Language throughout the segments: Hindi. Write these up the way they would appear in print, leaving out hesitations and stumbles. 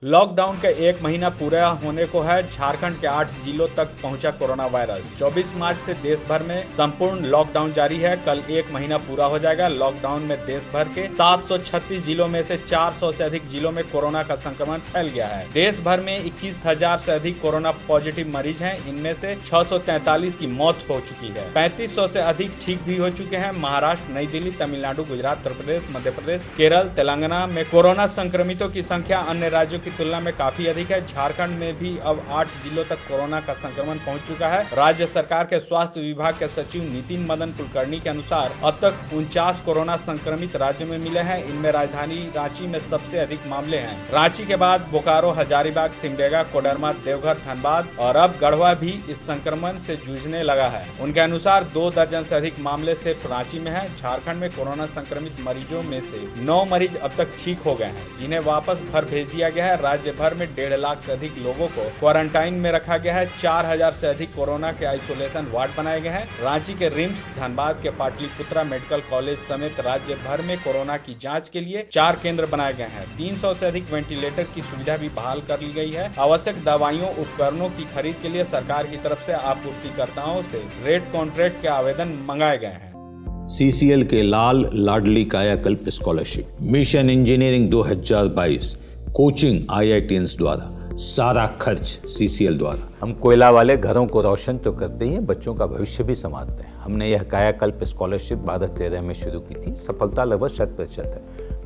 लॉकडाउन के एक महीना पूरा होने को है। झारखंड के 8 जिलों तक पहुंचा कोरोना वायरस। 24 मार्च से देश भर में संपूर्ण लॉकडाउन जारी है। कल एक महीना पूरा हो जाएगा। लॉकडाउन में देश भर के 736 जिलों में से 400 से अधिक जिलों में कोरोना का संक्रमण फैल गया है। देश भर में 21,000 से अधिक कोरोना पॉजिटिव मरीज हैं। इनमें से 643 की मौत हो चुकी है। 3500 से अधिक ठीक भी हो चुके हैं। महाराष्ट्र, नई दिल्ली, तमिलनाडु, गुजरात, उत्तर प्रदेश, मध्य प्रदेश, केरल, तेलंगाना में कोरोना संक्रमितों की संख्या अन्य राज्यों की तुलना में काफी अधिक है। झारखंड में भी अब 8 जिलों तक कोरोना का संक्रमण पहुंच चुका है। राज्य सरकार के स्वास्थ्य विभाग के सचिव नितिन मदन कुलकर्णी के अनुसार अब तक 49 कोरोना संक्रमित राज्य में मिले हैं। इनमें राजधानी रांची में सबसे अधिक मामले हैं। रांची के बाद बोकारो, हजारीबाग, सिमडेगा, कोडरमा, देवघर, धनबाद और अब गढ़वा भी इस संक्रमण से जूझने लगा है। उनके अनुसार 2 दर्जन से अधिक मामले सिर्फ रांची में है। झारखंड में कोरोना संक्रमित मरीजों में से 9 मरीज अब तक ठीक हो गए हैं, जिन्हें वापस घर भेज दिया गया है। राज्य भर में 1.5 लाख से अधिक लोगों को क्वारंटाइन में रखा गया है। 4000 से अधिक कोरोना के आइसोलेशन वार्ड बनाए गए हैं। रांची के रिम्स, धनबाद के पाटलिपुत्रा मेडिकल कॉलेज समेत राज्य भर में कोरोना की जांच के लिए 4 केंद्र बनाए गए हैं। 300 से अधिक वेंटिलेटर की सुविधा भी बहाल कर ली गई है। आवश्यक दवाइयों, उपकरणों की खरीद के लिए सरकार की तरफ से आपूर्तिकर्ताओं से रेट कॉन्ट्रैक्ट के आवेदन मंगाए गए हैं। सीसीएल के लाल लाडली कायाकल्प scholarship, mission engineering 2022, coaching IITians द्वारा, सारा खर्च सीसीएल द्वारा। हम कोयला वाले घरों को रोशन तो करते ही हैं, बच्चों का भविष्य भी संवारते हैं। हमने यह कायाकल्प स्कॉलरशिप 2013 में शुरू की थी। सफलता लगभग 100% है।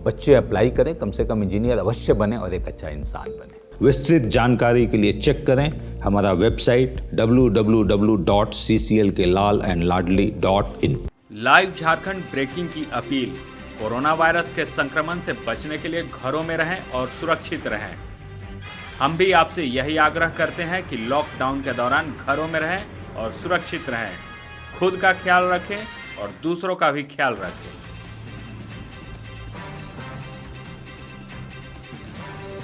बच्चे अप्लाई करें, कम से कम इंजीनियर अवश्य बने और एक अच्छा इंसान बने। विस्तृत जानकारी के लिए चेक करें हमारा website www.cclkellalandladli.in। Live Jharkhand breaking की अपील। कोरोना वायरस के संक्रमण से बचने के लिए घरों में रहें और सुरक्षित रहें। हम भी आपसे यही आग्रह करते हैं कि लॉकडाउन के दौरान घरों में रहें और सुरक्षित रहें। खुद का ख्याल रखें और दूसरों का भी ख्याल रखें।